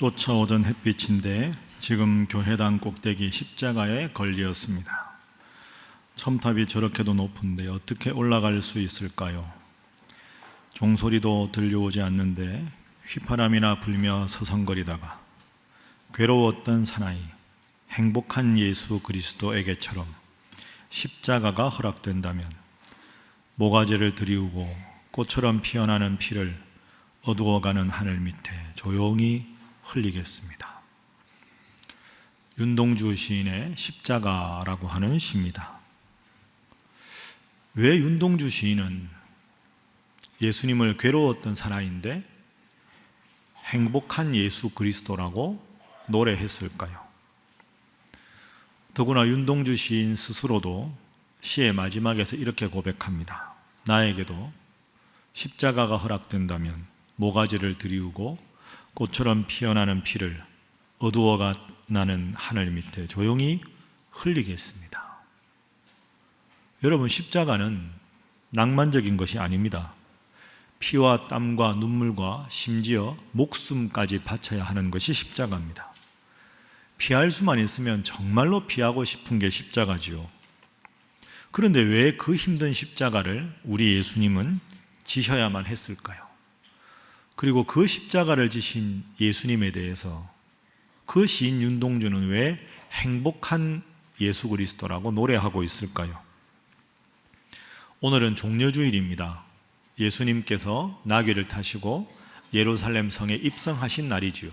쫓아오던 햇빛인데 지금 교회당 꼭대기 십자가에 걸렸습니다. 첨탑이 저렇게도 높은데 어떻게 올라갈 수 있을까요? 종소리도 들려오지 않는데 휘파람이나 불며 서성거리다가 괴로웠던 사나이, 행복한 예수 그리스도에게처럼 십자가가 허락된다면 모가지를 들이우고 꽃처럼 피어나는 피를 어두워가는 하늘 밑에 조용히 흘리겠습니다. 윤동주 시인의 십자가라고 하는 시입니다. 왜 윤동주 시인은 예수님을 괴로웠던 사나이인데 행복한 예수 그리스도라고 노래했을까요? 더구나 윤동주 시인 스스로도 시의 마지막에서 이렇게 고백합니다. 나에게도 십자가가 허락된다면 모가지를 들이우고 꽃처럼 피어나는 피를 어두워가 나는 하늘 밑에 조용히 흘리겠습니다. 여러분, 십자가는 낭만적인 것이 아닙니다. 피와 땀과 눈물과 심지어 목숨까지 바쳐야 하는 것이 십자가입니다. 피할 수만 있으면 정말로 피하고 싶은 게 십자가지요. 그런데 왜 그 힘든 십자가를 우리 예수님은 지셔야만 했을까요? 그리고 그 십자가를 지신 예수님에 대해서 그 시인 윤동주는 왜 행복한 예수 그리스도라고 노래하고 있을까요? 오늘은 종려주일입니다. 예수님께서 나귀를 타시고 예루살렘 성에 입성하신 날이지요.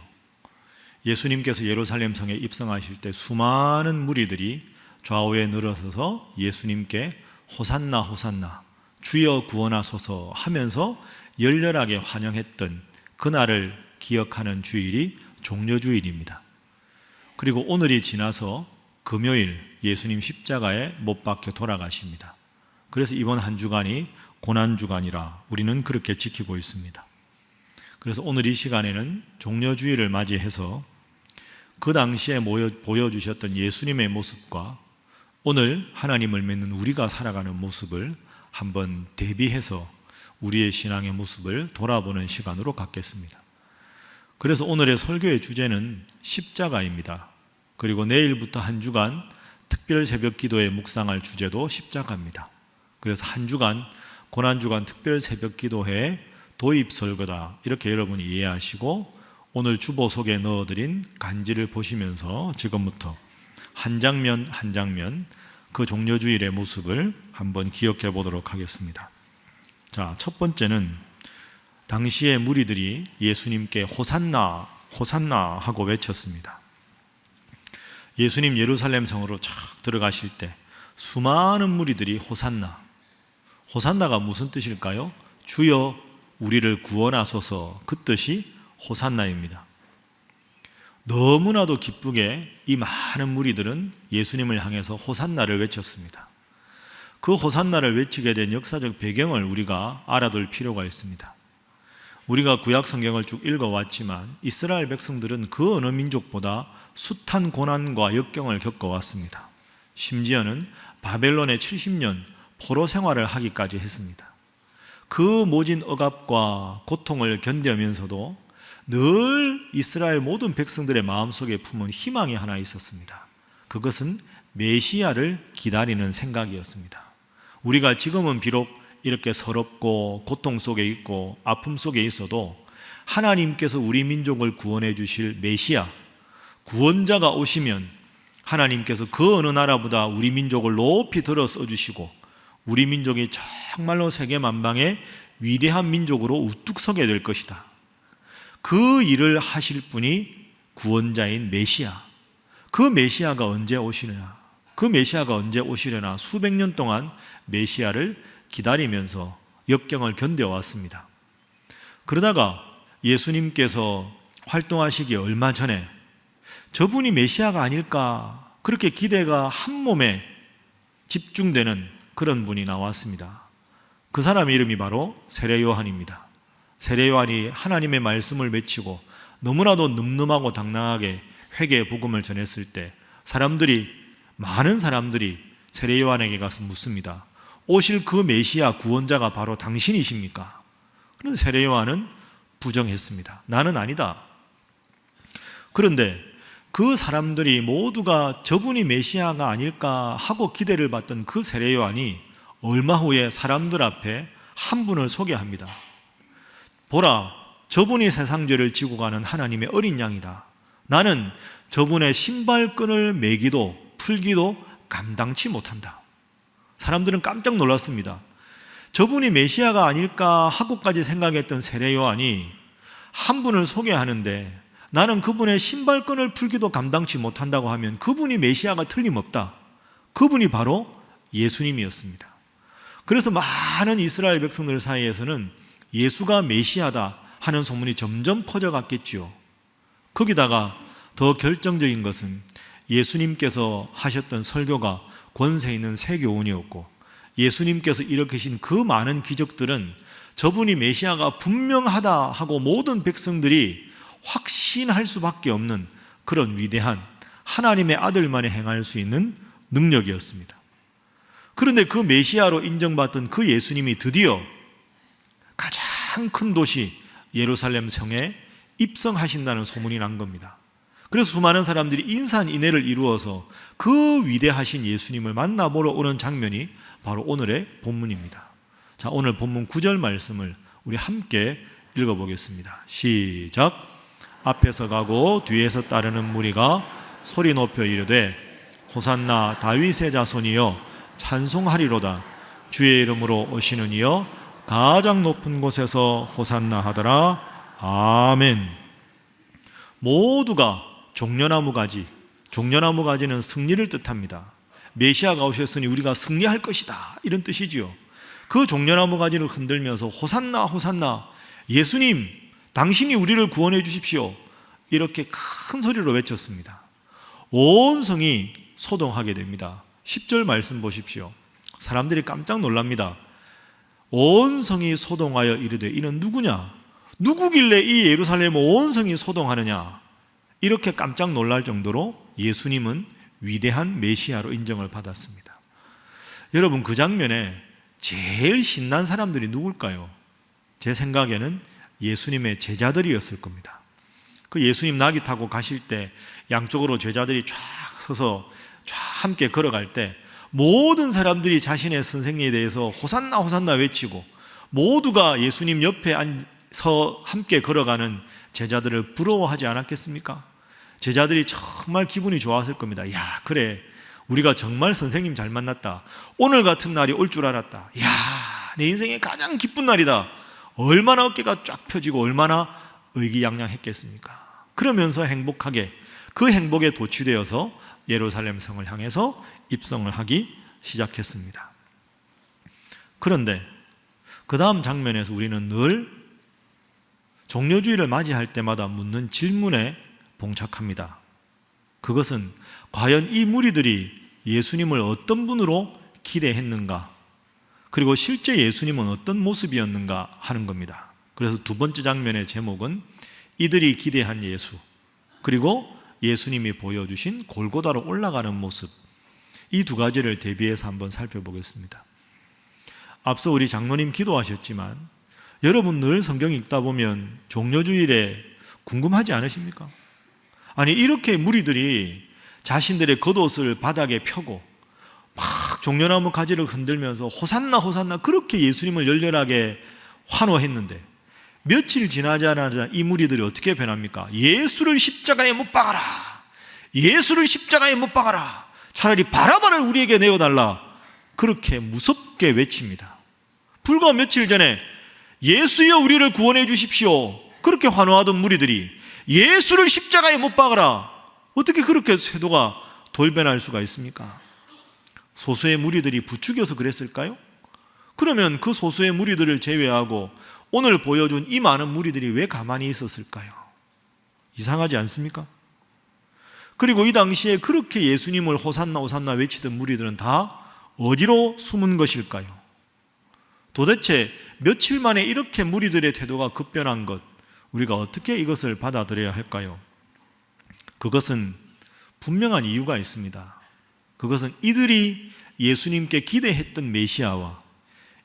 예수님께서 예루살렘 성에 입성하실 때 수많은 무리들이 좌우에 늘어서서 예수님께 호산나 호산나 주여 구원하소서 하면서 열렬하게 환영했던 그날을 기억하는 주일이 종려주일입니다. 그리고 오늘이 지나서 금요일 예수님 십자가에 못 박혀 돌아가십니다. 그래서 이번 한 주간이 고난주간이라 우리는 그렇게 지키고 있습니다. 그래서 오늘 이 시간에는 종려주일을 맞이해서 그 당시에 보여주셨던 예수님의 모습과 오늘 하나님을 믿는 우리가 살아가는 모습을 한번 대비해서 우리의 신앙의 모습을 돌아보는 시간으로 갖겠습니다. 그래서 오늘의 설교의 주제는 십자가입니다. 그리고 내일부터 한 주간 특별 새벽 기도에 묵상할 주제도 십자가입니다. 그래서 한 주간 고난주간 특별 새벽 기도회 도입 설교다 이렇게 여러분이 이해하시고 오늘 주보 속에 넣어드린 간지를 보시면서 지금부터 한 장면 한 장면 그 종려주일의 모습을 한번 기억해 보도록 하겠습니다. 자, 첫 번째는 당시의 무리들이 예수님께 호산나 호산나 하고 외쳤습니다. 예수님 예루살렘 성으로 착 들어가실 때 수많은 무리들이 호산나, 호산나가 무슨 뜻일까요? 주여 우리를 구원하소서, 그 뜻이 호산나입니다. 너무나도 기쁘게 이 많은 무리들은 예수님을 향해서 호산나를 외쳤습니다. 그 호산나를 외치게 된 역사적 배경을 우리가 알아둘 필요가 있습니다. 우리가 구약 성경을 쭉 읽어왔지만 이스라엘 백성들은 그 어느 민족보다 숱한 고난과 역경을 겪어왔습니다. 심지어는 바벨론에 70년 포로 생활을 하기까지 했습니다. 그 모진 억압과 고통을 견디면서도 늘 이스라엘 모든 백성들의 마음속에 품은 희망이 하나 있었습니다. 그것은 메시아를 기다리는 생각이었습니다. 우리가 지금은 비록 이렇게 서럽고 고통 속에 있고 아픔 속에 있어도 하나님께서 우리 민족을 구원해 주실 메시아, 구원자가 오시면 하나님께서 그 어느 나라보다 우리 민족을 높이 들어 써주시고 우리 민족이 정말로 세계 만방의 위대한 민족으로 우뚝 서게 될 것이다. 그 일을 하실 분이 구원자인 메시아. 그 메시아가 언제 오시느냐? 그 메시아가 언제 오시려나 수백 년 동안 메시아를 기다리면서 역경을 견뎌왔습니다. 그러다가 예수님께서 활동하시기 얼마 전에 저분이 메시아가 아닐까 그렇게 기대가 한 몸에 집중되는 그런 분이 나왔습니다. 그 사람의 이름이 바로 세례 요한입니다. 세례 요한이 하나님의 말씀을 외치고 너무나도 늠름하고 당당하게 회개의 복음을 전했을 때 많은 사람들이 세례 요한에게 가서 묻습니다. 오실 그 메시아 구원자가 바로 당신이십니까? 그런데 세례 요한은 부정했습니다. 나는 아니다. 그런데 그 사람들이 모두가 저분이 메시아가 아닐까 하고 기대를 받던 그 세례 요한이 얼마 후에 사람들 앞에 한 분을 소개합니다. 보라, 저분이 세상 죄를 지고 가는 하나님의 어린 양이다. 나는 저분의 신발끈을 매기도 풀기도 감당치 못한다. 사람들은 깜짝 놀랐습니다. 저분이 메시아가 아닐까 하고까지 생각했던 세례 요한이 한 분을 소개하는데 나는 그분의 신발끈을 풀기도 감당치 못한다고 하면 그분이 메시아가 틀림없다. 그분이 바로 예수님이었습니다. 그래서 많은 이스라엘 백성들 사이에서는 예수가 메시아다 하는 소문이 점점 퍼져갔겠지요. 거기다가 더 결정적인 것은 예수님께서 하셨던 설교가 권세 있는 세교훈이었고, 예수님께서 일으키신 그 많은 기적들은 저분이 메시아가 분명하다 하고 모든 백성들이 확신할 수밖에 없는 그런 위대한 하나님의 아들만이 행할 수 있는 능력이었습니다. 그런데 그 메시아로 인정받던 그 예수님이 드디어 가장 큰 도시 예루살렘 성에 입성하신다는 소문이 난 겁니다. 그래서 수많은 사람들이 인산인해를 이루어서 그 위대하신 예수님을 만나보러 오는 장면이 바로 오늘의 본문입니다. 자, 오늘 본문 9절 말씀을 우리 함께 읽어보겠습니다. 시작. 앞에서 가고 뒤에서 따르는 무리가 소리 높여 이르되 호산나 다윗의 자손이여 찬송하리로다. 주의 이름으로 오시는 이여 가장 높은 곳에서 호산나 하더라. 아멘. 모두가 종려나무 가지는 승리를 뜻합니다. 메시아가 오셨으니 우리가 승리할 것이다, 이런 뜻이지요. 그 종려나무 가지를 흔들면서 호산나 호산나, 예수님 당신이 우리를 구원해 주십시오, 이렇게 큰 소리로 외쳤습니다. 온 성이 소동하게 됩니다. 10절 말씀 보십시오. 사람들이 깜짝 놀랍니다. 온 성이 소동하여 이르되 이는 누구냐? 누구길래 이 예루살렘 온 성이 소동하느냐? 이렇게 깜짝 놀랄 정도로 예수님은 위대한 메시아로 인정을 받았습니다. 여러분, 그 장면에 제일 신난 사람들이 누굴까요? 제 생각에는 예수님의 제자들이었을 겁니다. 그 예수님 나귀 타고 가실 때 양쪽으로 제자들이 쫙 서서 쫙 함께 걸어갈 때 모든 사람들이 자신의 선생님에 대해서 호산나 호산나 외치고 모두가 예수님 옆에 서 함께 걸어가는 제자들을 부러워하지 않았겠습니까? 제자들이 정말 기분이 좋았을 겁니다. 야, 그래, 우리가 정말 선생님 잘 만났다. 오늘 같은 날이 올 줄 알았다. 야, 내 인생의 가장 기쁜 날이다. 얼마나 어깨가 쫙 펴지고 얼마나 의기양양했겠습니까? 그러면서 행복하게 그 행복에 도취되어서 예루살렘 성을 향해서 입성을 하기 시작했습니다. 그런데 그 다음 장면에서 우리는 늘 종려주의를 맞이할 때마다 묻는 질문에 봉착합니다. 그것은 과연 이 무리들이 예수님을 어떤 분으로 기대했는가, 그리고 실제 예수님은 어떤 모습이었는가 하는 겁니다. 그래서 두 번째 장면의 제목은 이들이 기대한 예수, 그리고 예수님이 보여주신 골고다로 올라가는 모습, 이 두 가지를 대비해서 한번 살펴보겠습니다. 앞서 우리 장로님 기도하셨지만 여러분 늘 성경 읽다 보면 종려주일에 궁금하지 않으십니까? 아니, 이렇게 무리들이 자신들의 겉옷을 바닥에 펴고 막 종려나무 가지를 흔들면서 호산나 호산나 그렇게 예수님을 열렬하게 환호했는데 며칠 지나자마자 이 무리들이 어떻게 변합니까? 예수를 십자가에 못 박아라, 예수를 십자가에 못 박아라, 차라리 바라바를 우리에게 내어달라, 그렇게 무섭게 외칩니다. 불과 며칠 전에 예수여 우리를 구원해 주십시오, 그렇게 환호하던 무리들이 예수를 십자가에 못 박아라, 어떻게 그렇게 태도가 돌변할 수가 있습니까? 소수의 무리들이 부추겨서 그랬을까요? 그러면 그 소수의 무리들을 제외하고 오늘 보여준 이 많은 무리들이 왜 가만히 있었을까요? 이상하지 않습니까? 그리고 이 당시에 그렇게 예수님을 호산나 호산나 외치던 무리들은 다 어디로 숨은 것일까요? 도대체 며칠 만에 이렇게 무리들의 태도가 급변한 것, 우리가 어떻게 이것을 받아들여야 할까요? 그것은 분명한 이유가 있습니다. 그것은 이들이 예수님께 기대했던 메시아와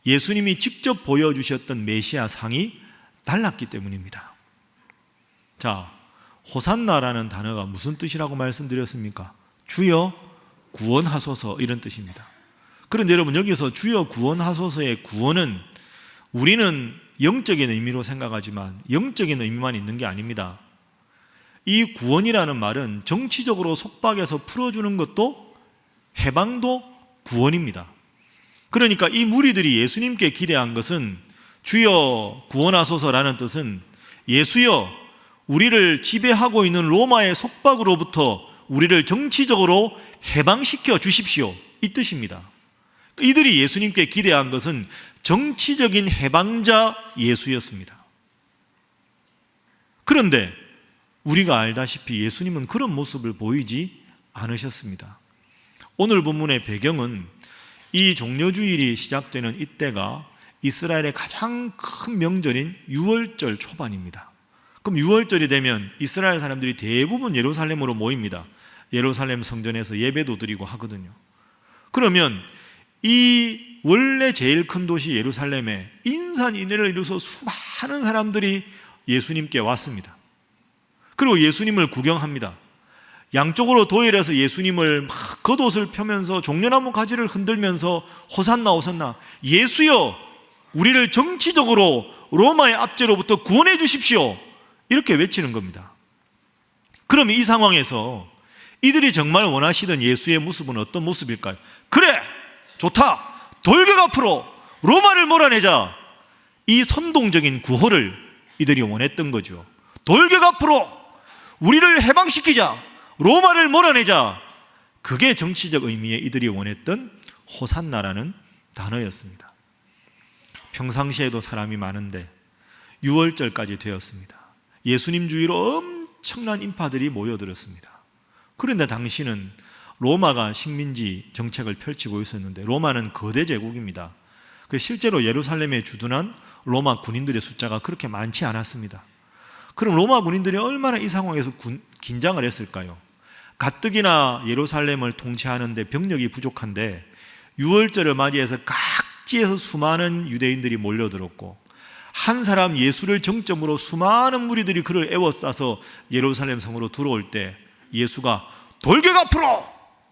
예수님이 직접 보여주셨던 메시아 상이 달랐기 때문입니다. 자, 호산나라는 단어가 무슨 뜻이라고 말씀드렸습니까? 주여 구원하소서, 이런 뜻입니다. 그런데 여러분, 여기서 주여 구원하소서의 구원은 우리는 영적인 의미로 생각하지만 영적인 의미만 있는 게 아닙니다. 이 구원이라는 말은 정치적으로 속박에서 풀어주는 것도 해방도 구원입니다. 그러니까 이 무리들이 예수님께 기대한 것은 주여 구원하소서라는 뜻은 예수여 우리를 지배하고 있는 로마의 속박으로부터 우리를 정치적으로 해방시켜 주십시오, 이 뜻입니다. 이들이 예수님께 기대한 것은 정치적인 해방자 예수였습니다. 그런데 우리가 알다시피 예수님은 그런 모습을 보이지 않으셨습니다. 오늘 본문의 배경은 이 종려주일이 시작되는 이때가 이스라엘의 가장 큰 명절인 유월절 초반입니다. 그럼 유월절이 되면 이스라엘 사람들이 대부분 예루살렘으로 모입니다. 예루살렘 성전에서 예배도 드리고 하거든요. 그러면 이 원래 제일 큰 도시 예루살렘에 인산인해를 이루어서 수많은 사람들이 예수님께 왔습니다. 그리고 예수님을 구경합니다. 양쪽으로 도열해서 예수님을 막 겉옷을 펴면서 종려나무 가지를 흔들면서 호산나 호산나, 예수여 우리를 정치적으로 로마의 압제로부터 구원해 주십시오, 이렇게 외치는 겁니다. 그럼 이 상황에서 이들이 정말 원하시던 예수의 모습은 어떤 모습일까요? 그래, 좋다, 돌격 앞으로 로마를 몰아내자, 이 선동적인 구호를 이들이 원했던 거죠. 돌격 앞으로 우리를 해방시키자, 로마를 몰아내자. 그게 정치적 의미의 이들이 원했던 호산나라는 단어였습니다. 평상시에도 사람이 많은데 6월절까지 되었습니다. 예수님 주위로 엄청난 인파들이 모여들었습니다. 그런데 당시는 로마가 식민지 정책을 펼치고 있었는데 로마는 거대 제국입니다. 실제로 예루살렘에 주둔한 로마 군인들의 숫자가 그렇게 많지 않았습니다. 그럼 로마 군인들이 얼마나 이 상황에서 긴장을 했을까요? 가뜩이나 예루살렘을 통치하는데 병력이 부족한데 6월절을 맞이해서 각지에서 수많은 유대인들이 몰려들었고 한 사람 예수를 정점으로 수많은 무리들이 그를 에워싸서 예루살렘 성으로 들어올 때 예수가 돌격 앞으로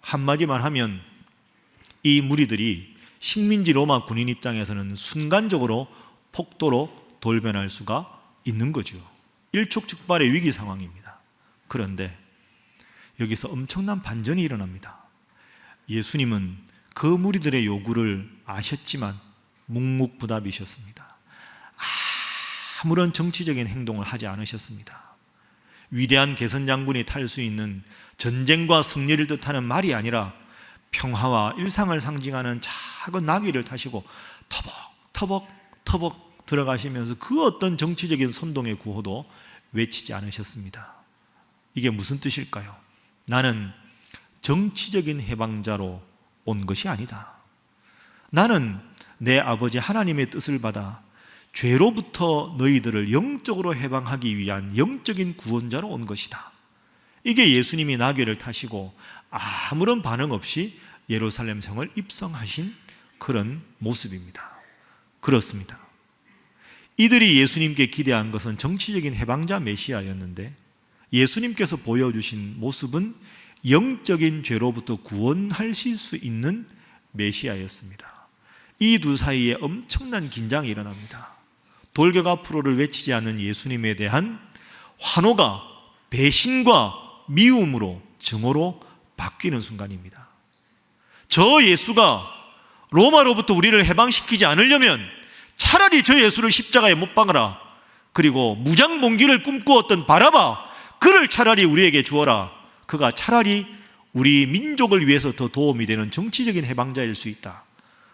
한마디만 하면 이 무리들이 식민지 로마 군인 입장에서는 순간적으로 폭도로 돌변할 수가 있는 거죠. 일촉즉발의 위기 상황입니다. 그런데 여기서 엄청난 반전이 일어납니다. 예수님은 그 무리들의 요구를 아셨지만 묵묵부답이셨습니다. 아무런 정치적인 행동을 하지 않으셨습니다. 위대한 개선 장군이 탈 수 있는 전쟁과 승리를 뜻하는 말이 아니라 평화와 일상을 상징하는 작은 나귀를 타시고 터벅터벅 들어가시면서 그 어떤 정치적인 선동의 구호도 외치지 않으셨습니다. 이게 무슨 뜻일까요? 나는 정치적인 해방자로 온 것이 아니다. 나는 내 아버지 하나님의 뜻을 받아 죄로부터 너희들을 영적으로 해방하기 위한 영적인 구원자로 온 것이다. 이게 예수님이 나귀를 타시고 아무런 반응 없이 예루살렘 성을 입성하신 그런 모습입니다. 그렇습니다. 이들이 예수님께 기대한 것은 정치적인 해방자 메시아였는데 예수님께서 보여주신 모습은 영적인 죄로부터 구원하실 수 있는 메시아였습니다. 이 두 사이에 엄청난 긴장이 일어납니다. 돌격 앞으로를 외치지 않는 예수님에 대한 환호가 배신과 미움으로 증오로 바뀌는 순간입니다. 저 예수가 로마로부터 우리를 해방시키지 않으려면 차라리 저 예수를 십자가에 못 박아라. 그리고 무장봉기를 꿈꾸었던 바라바, 그를 차라리 우리에게 주어라. 그가 차라리 우리 민족을 위해서 더 도움이 되는 정치적인 해방자일 수 있다.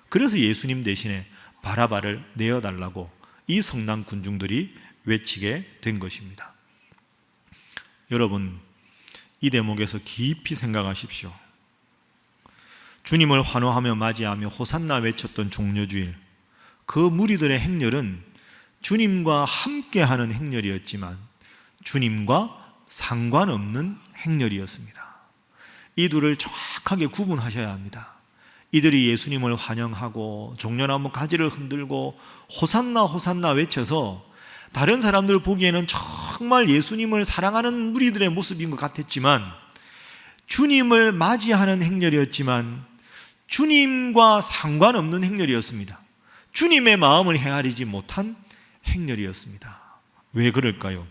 그래서 예수님 대신에 바라바를 내어달라고 이 성난 군중들이 외치게 된 것입니다. 여러분, 이 대목에서 깊이 생각하십시오. 주님을 환호하며 맞이하며 호산나 외쳤던 종려주일, 그 무리들의 행렬은 주님과 함께하는 행렬이었지만 주님과 상관없는 행렬이었습니다. 이 둘을 정확하게 구분하셔야 합니다. 이들이 예수님을 환영하고 종려나무 가지를 흔들고 호산나 호산나 외쳐서 다른 사람들 보기에는 저 정말 예수님을 사랑하는 무리들의 모습인 것 같았지만, 주님을 맞이하는 행렬이었지만 주님과 상관없는 행렬이었습니다. 주님의 마음을 헤아리지 못한 행렬이었습니다. 왜 그럴까요?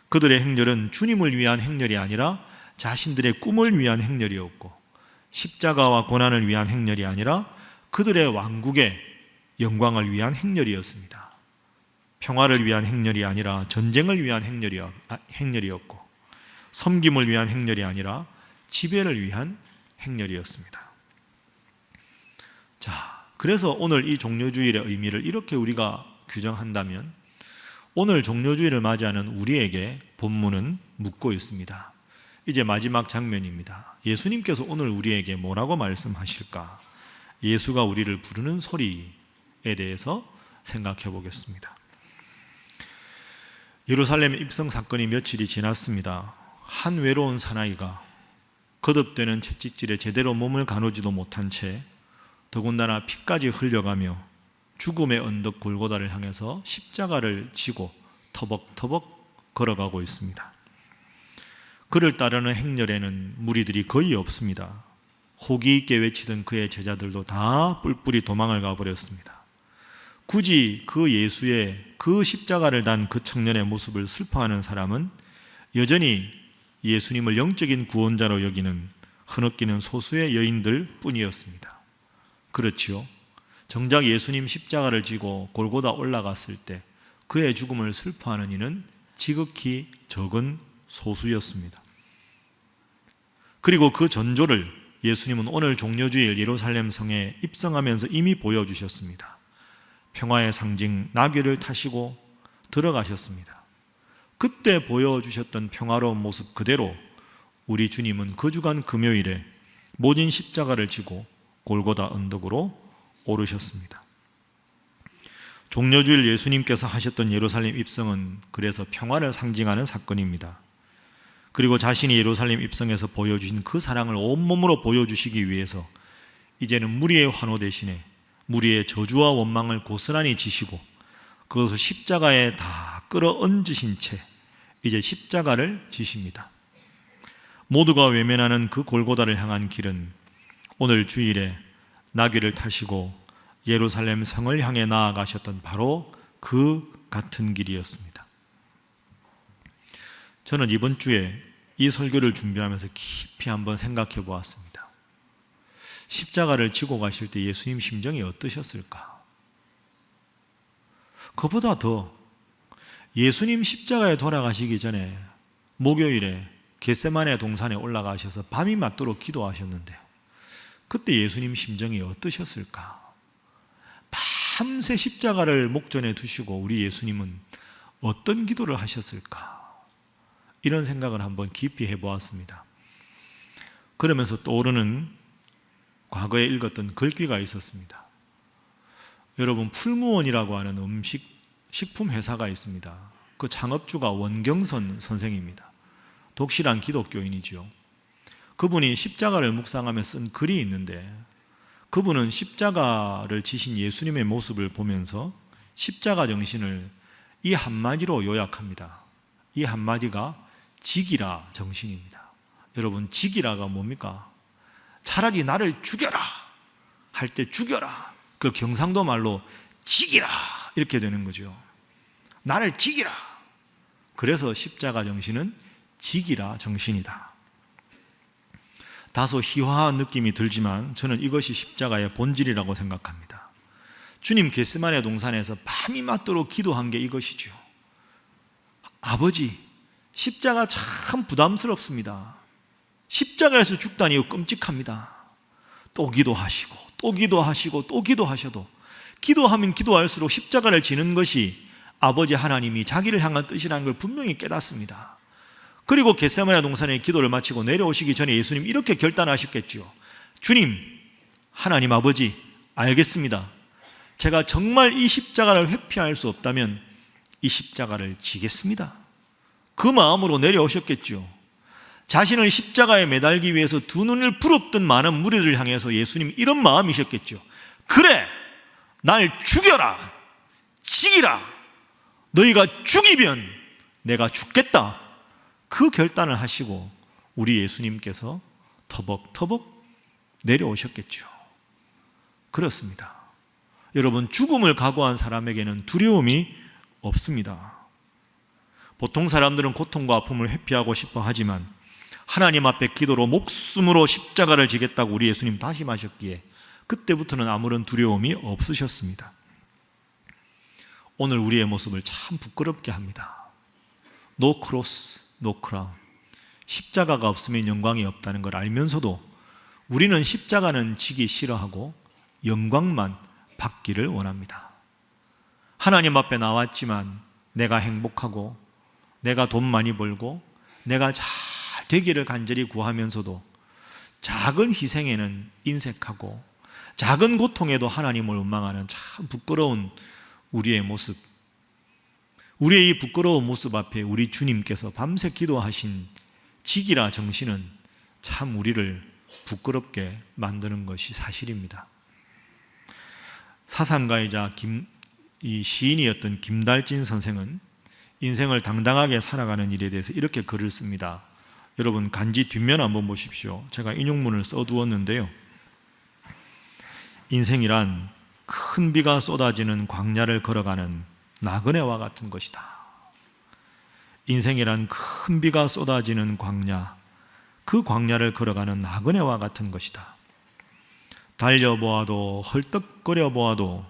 그들의 행렬은 주님을 위한 행렬이 아니라 자신들의 꿈을 위한 행렬이었고, 십자가와 고난을 위한 행렬이 아니라 그들의 왕국의 영광을 위한 행렬이었습니다. 평화를 위한 행렬이 아니라 전쟁을 위한 행렬이었고, 섬김을 위한 행렬이 아니라 지배를 위한 행렬이었습니다. 자, 그래서 오늘 이 종려주일의 의미를 이렇게 우리가 규정한다면, 오늘 종려주일을 맞이하는 우리에게 본문은 묻고 있습니다. 이제 마지막 장면입니다. 예수님께서 오늘 우리에게 뭐라고 말씀하실까? 예수가 우리를 부르는 소리에 대해서 생각해 보겠습니다. 예루살렘 입성 사건이 며칠이 지났습니다. 한 외로운 사나이가 거듭되는 채찍질에 제대로 몸을 가누지도 못한 채 더군다나 피까지 흘려가며 죽음의 언덕 골고다를 향해서 십자가를 지고 터벅터벅 걸어가고 있습니다. 그를 따르는 행렬에는 무리들이 거의 없습니다. 호기 있게 외치던 그의 제자들도 다 뿔뿔이 도망을 가버렸습니다. 굳이 그 예수의 그 십자가를 단 그 청년의 모습을 슬퍼하는 사람은 여전히 예수님을 영적인 구원자로 여기는 흐느끼는 소수의 여인들 뿐이었습니다. 그렇지요. 정작 예수님 십자가를 지고 골고다 올라갔을 때 그의 죽음을 슬퍼하는 이는 지극히 적은 소수였습니다. 그리고 그 전조를 예수님은 오늘 종려주일 예루살렘 성에 입성하면서 이미 보여주셨습니다. 평화의 상징 나귀를 타시고 들어가셨습니다. 그때 보여주셨던 평화로운 모습 그대로 우리 주님은 그 주간 금요일에 모진 십자가를 지고 골고다 언덕으로 오르셨습니다. 종려주일 예수님께서 하셨던 예루살렘 입성은 그래서 평화를 상징하는 사건입니다. 그리고 자신이 예루살렘 입성에서 보여주신 그 사랑을 온몸으로 보여주시기 위해서 이제는 무리의 환호 대신에 무리의 저주와 원망을 고스란히 지시고 그것을 십자가에 다 끌어얹으신 채 이제 십자가를 지십니다. 모두가 외면하는 그 골고다를 향한 길은 오늘 주일에 나귀를 타시고 예루살렘 성을 향해 나아가셨던 바로 그 같은 길이었습니다. 저는 이번 주에 이 설교를 준비하면서 깊이 한번 생각해 보았습니다. 십자가를 지고 가실 때 예수님 심정이 어떠셨을까? 그보다 더 예수님 십자가에 돌아가시기 전에 목요일에 겟세마네 동산에 올라가셔서 밤이 맞도록 기도하셨는데 그때 예수님 심정이 어떠셨을까? 밤새 십자가를 목전에 두시고 우리 예수님은 어떤 기도를 하셨을까? 이런 생각을 한번 깊이 해보았습니다. 그러면서 떠오르는 과거에 읽었던 글귀가 있었습니다. 여러분, 풀무원이라고 하는 식품 회사가 있습니다. 그 창업주가 원경선 선생입니다. 독실한 기독교인이지요. 그분이 십자가를 묵상하며 쓴 글이 있는데 그분은 십자가를 지신 예수님의 모습을 보면서 십자가 정신을 이 한마디로 요약합니다. 이 한마디가 직이라 정신입니다. 여러분, 직이라가 뭡니까? 차라리 나를 죽여라 할 때 죽여라. 그 경상도 말로 직이라 이렇게 되는 거죠. 나를 직이라. 그래서 십자가 정신은 직이라 정신이다. 다소 희화한 느낌이 들지만 저는 이것이 십자가의 본질이라고 생각합니다. 주님 겟세마네 동산에서 밤이 맞도록 기도한 게 이것이죠. 아버지, 십자가 참 부담스럽습니다. 십자가에서 죽다니 끔찍합니다. 또 기도하시고 또 기도하시고 또 기도하셔도 기도하면 기도할수록 십자가를 지는 것이 아버지 하나님이 자기를 향한 뜻이라는 걸 분명히 깨닫습니다. 그리고 겟세마네 동산에 기도를 마치고 내려오시기 전에 예수님 이렇게 결단하셨겠죠. 주님, 하나님 아버지, 알겠습니다. 제가 정말 이 십자가를 회피할 수 없다면 이 십자가를 지겠습니다. 그 마음으로 내려오셨겠죠. 자신을 십자가에 매달기 위해서 두 눈을 부릅뜬 많은 무리들을 향해서 예수님 이런 마음이셨겠죠. 그래, 날 죽여라, 지기라. 너희가 죽이면 내가 죽겠다, 그 결단을 하시고 우리 예수님께서 터벅터벅 내려오셨겠죠. 그렇습니다. 여러분, 죽음을 각오한 사람에게는 두려움이 없습니다. 보통 사람들은 고통과 아픔을 회피하고 싶어 하지만 하나님 앞에 기도로 목숨으로 십자가를 지겠다고 우리 예수님 다짐하셨기에 그때부터는 아무런 두려움이 없으셨습니다. 오늘 우리의 모습을 참 부끄럽게 합니다. No cross, no crown. 십자가가 없으면 영광이 없다는 걸 알면서도 우리는 십자가는 지기 싫어하고 영광만 받기를 원합니다. 하나님 앞에 나왔지만 내가 행복하고 내가 돈 많이 벌고 내가 잘 되기를 간절히 구하면서도 작은 희생에는 인색하고 작은 고통에도 하나님을 원망하는 참 부끄러운 우리의 모습, 우리의 이 부끄러운 모습 앞에 우리 주님께서 밤새 기도하신 직이라 정신은 참 우리를 부끄럽게 만드는 것이 사실입니다. 사상가이자 이 시인이었던 김달진 선생은 인생을 당당하게 살아가는 일에 대해서 이렇게 글을 씁니다. 여러분, 간지 뒷면 한번 보십시오. 제가 인용문을 써두었는데요. 인생이란 큰 비가 쏟아지는 광야를 걸어가는 나그네와 같은 것이다. 인생이란 큰 비가 쏟아지는 광야, 그 광야를 걸어가는 나그네와 같은 것이다. 달려보아도 헐떡거려 보아도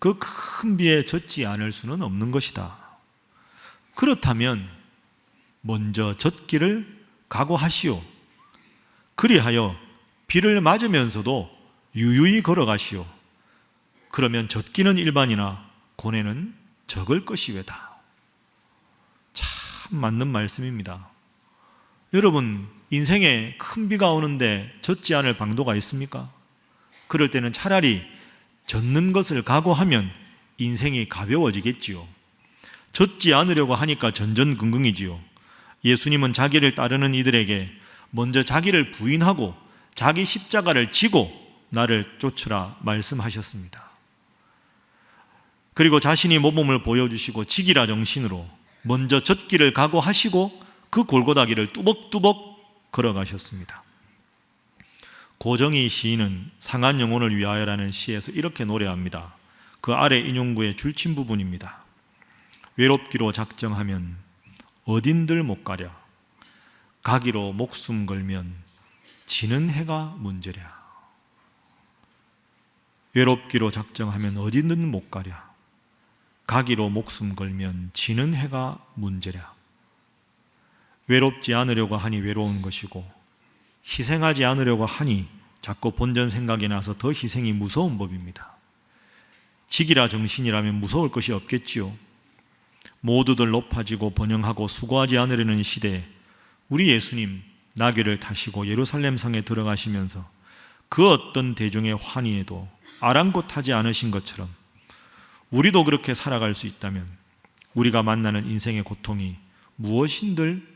그 큰 비에 젖지 않을 수는 없는 것이다. 그렇다면 먼저 젖기를 각오하시오. 그리하여 비를 맞으면서도 유유히 걸어가시오. 그러면 젖기는 일반이나 고뇌는 적을 것이외다. 참 맞는 말씀입니다. 여러분, 인생에 큰 비가 오는데 젖지 않을 방도가 있습니까? 그럴 때는 차라리 젖는 것을 각오하면 인생이 가벼워지겠지요. 젖지 않으려고 하니까 전전긍긍이지요. 예수님은 자기를 따르는 이들에게 먼저 자기를 부인하고 자기 십자가를 지고 나를 쫓으라 말씀하셨습니다. 그리고 자신이 모범을 보여주시고 지기라 정신으로 먼저 젖기를 각오하시고 그 골고다 길을 뚜벅뚜벅 걸어가셨습니다. 고정희 시인은 상한 영혼을 위하여라는 시에서 이렇게 노래합니다. 그 아래 인용구의 줄친 부분입니다. 외롭기로 작정하면 어딘들 못 가랴. 가기로 목숨 걸면 지는 해가 문제랴. 외롭기로 작정하면 어디든 못 가랴. 가기로 목숨 걸면 지는 해가 문제랴. 외롭지 않으려고 하니 외로운 것이고 희생하지 않으려고 하니 자꾸 본전 생각이 나서 더 희생이 무서운 법입니다. 직이라 정신이라면 무서울 것이 없겠지요. 모두들 높아지고 번영하고 수고하지 않으려는 시대에 우리 예수님 나귀를 타시고 예루살렘 성에 들어가시면서 그 어떤 대중의 환희에도 아랑곳하지 않으신 것처럼 우리도 그렇게 살아갈 수 있다면 우리가 만나는 인생의 고통이 무엇인들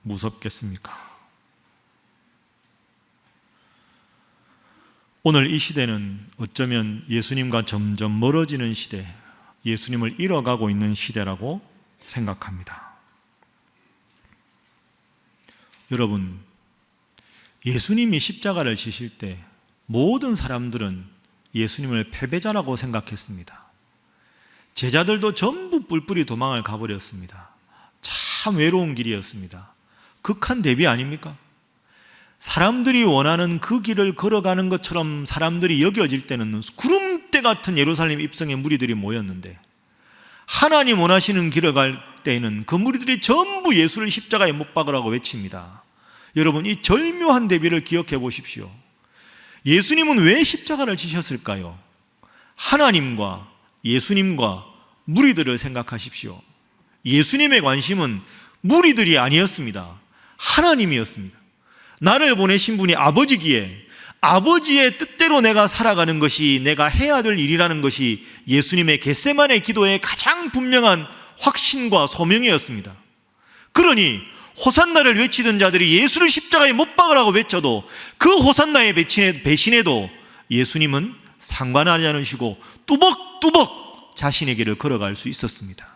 무섭겠습니까? 오늘 이 시대는 어쩌면 예수님과 점점 멀어지는 시대, 예수님을 잃어가고 있는 시대라고 생각합니다. 여러분, 예수님이 십자가를 지실 때 모든 사람들은 예수님을 패배자라고 생각했습니다. 제자들도 전부 뿔뿔이 도망을 가버렸습니다. 참 외로운 길이었습니다. 극한 대비 아닙니까? 사람들이 원하는 그 길을 걸어가는 것처럼 사람들이 여겨질 때는 구름대 같은 예루살렘 입성의 무리들이 모였는데 하나님 원하시는 길을 갈 때에는 그 무리들이 전부 예수를 십자가에 못 박으라고 외칩니다. 여러분, 이 절묘한 대비를 기억해 보십시오. 예수님은 왜 십자가를 지셨을까요? 하나님과 예수님과 무리들을 생각하십시오. 예수님의 관심은 무리들이 아니었습니다. 하나님이었습니다. 나를 보내신 분이 아버지기에 아버지의 뜻대로 내가 살아가는 것이 내가 해야 될 일이라는 것이 예수님의 겟세마네 기도의 가장 분명한 확신과 소명이었습니다. 그러니 호산나를 외치던 자들이 예수를 십자가에 못 박으라고 외쳐도 그 호산나의 배신에도 예수님은 상관하지 않으시고 뚜벅뚜벅 자신의 길을 걸어갈 수 있었습니다.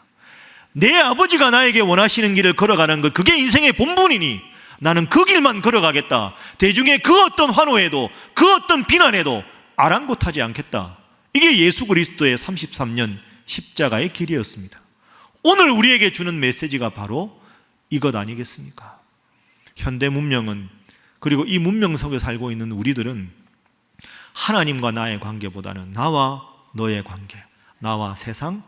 내 아버지가 나에게 원하시는 길을 걸어가는 것, 그게 인생의 본분이니 나는 그 길만 걸어가겠다. 대중의 그 어떤 환호에도, 그 어떤 비난에도 아랑곳하지 않겠다. 이게 예수 그리스도의 33년 십자가의 길이었습니다. 오늘 우리에게 주는 메시지가 바로 이것 아니겠습니까? 현대 문명은, 그리고 이 문명 속에 살고 있는 우리들은 하나님과 나의 관계보다는 나와 너의 관계, 나와 세상,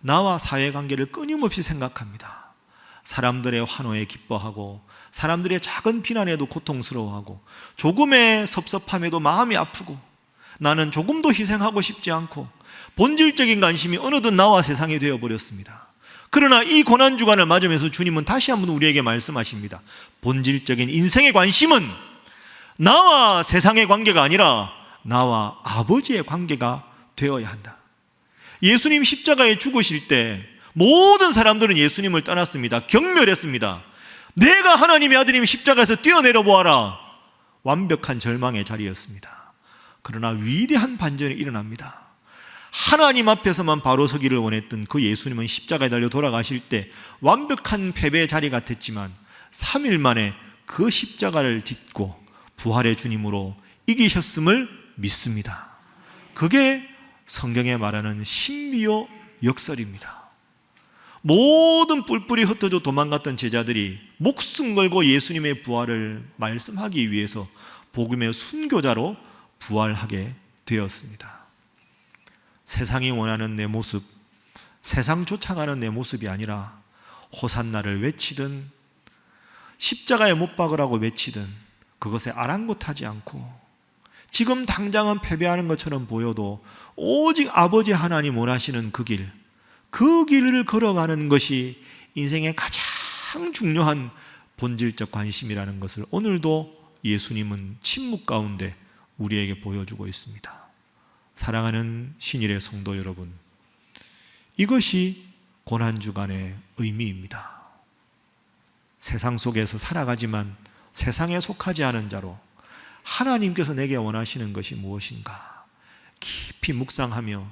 나와 사회관계를 끊임없이 생각합니다. 사람들의 환호에 기뻐하고, 사람들의 작은 비난에도 고통스러워하고, 조금의 섭섭함에도 마음이 아프고, 나는 조금도 희생하고 싶지 않고, 본질적인 관심이 어느덧 나와 세상이 되어버렸습니다. 그러나 이 고난주간을 맞으면서 주님은 다시 한번 우리에게 말씀하십니다. 본질적인 인생의 관심은 나와 세상의 관계가 아니라 나와 아버지의 관계가 되어야 한다. 예수님 십자가에 죽으실 때 모든 사람들은 예수님을 떠났습니다. 경멸했습니다. 내가 하나님의 아들이면 십자가에서 뛰어내려 보아라. 완벽한 절망의 자리였습니다. 그러나 위대한 반전이 일어납니다. 하나님 앞에서만 바로 서기를 원했던 그 예수님은 십자가에 달려 돌아가실 때 완벽한 패배의 자리 같았지만 3일 만에 그 십자가를 딛고 부활의 주님으로 이기셨음을 믿습니다. 그게 성경에 말하는 신비요 역설입니다. 모든 뿔뿔이 흩어져 도망갔던 제자들이 목숨 걸고 예수님의 부활을 말씀하기 위해서 복음의 순교자로 부활하게 되었습니다. 세상이 원하는 내 모습, 세상 쫓아가는 내 모습이 아니라 호산나를 외치든 십자가에 못 박으라고 외치든 그것에 아랑곳하지 않고, 지금 당장은 패배하는 것처럼 보여도 오직 아버지 하나님 원하시는 그 길, 그 길을 걸어가는 것이 인생의 가장 중요한 본질적 관심이라는 것을 오늘도 예수님은 침묵 가운데 우리에게 보여주고 있습니다. 사랑하는 신일의 성도 여러분, 이것이 고난주간의 의미입니다. 세상 속에서 살아가지만 세상에 속하지 않은 자로 하나님께서 내게 원하시는 것이 무엇인가 깊이 묵상하며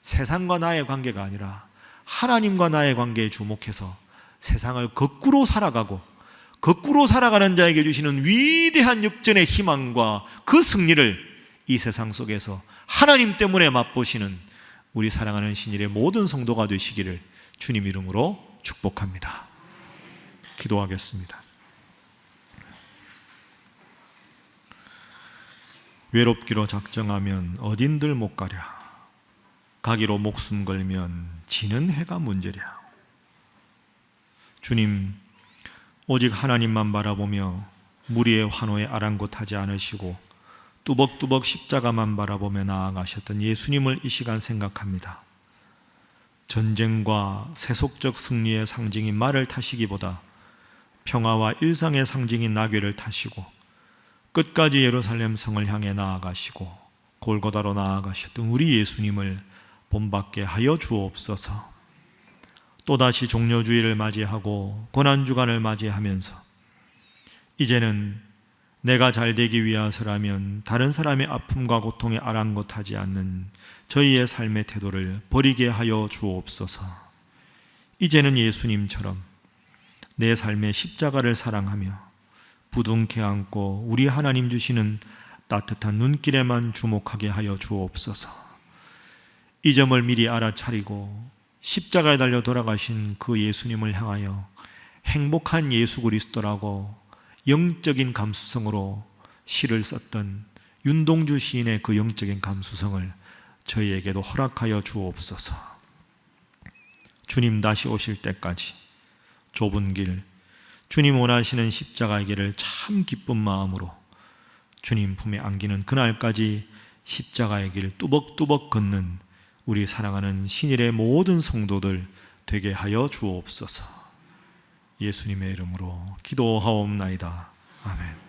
세상과 나의 관계가 아니라 하나님과 나의 관계에 주목해서 세상을 거꾸로 살아가고, 거꾸로 살아가는 자에게 주시는 위대한 역전의 희망과 그 승리를 이 세상 속에서 하나님 때문에 맛보시는 우리 사랑하는 신일의 모든 성도가 되시기를 주님 이름으로 축복합니다. 기도하겠습니다. 외롭기로 작정하면 어딘들 못 가랴. 가기로 목숨 걸면 지는 해가 문제랴. 주님, 오직 하나님만 바라보며 무리의 환호에 아랑곳하지 않으시고 뚜벅뚜벅 십자가만 바라보며 나아가셨던 예수님을 이 시간 생각합니다. 전쟁과 세속적 승리의 상징인 말을 타시기보다 평화와 일상의 상징인 나귀를 타시고 끝까지 예루살렘 성을 향해 나아가시고 골고다로 나아가셨던 우리 예수님을 본받게 하여 주옵소서. 또다시 종려주의를 맞이하고 고난주간을 맞이하면서 이제는 내가 잘되기 위해서라면 다른 사람의 아픔과 고통에 아랑곳하지 않는 저희의 삶의 태도를 버리게 하여 주옵소서. 이제는 예수님처럼 내 삶의 십자가를 사랑하며 부둥켜 안고 우리 하나님 주시는 따뜻한 눈길에만 주목하게 하여 주옵소서. 이 점을 미리 알아차리고 십자가에 달려 돌아가신 그 예수님을 향하여 행복한 예수 그리스도라고 영적인 감수성으로 시를 썼던 윤동주 시인의 그 영적인 감수성을 저희에게도 허락하여 주옵소서. 주님 다시 오실 때까지 좁은 길, 주님 원하시는 십자가의 길을 참 기쁜 마음으로 주님 품에 안기는 그날까지 십자가의 길 뚜벅뚜벅 걷는 우리 사랑하는 신일의 모든 성도들 되게 하여 주옵소서. 예수님의 이름으로 기도하옵나이다. 아멘.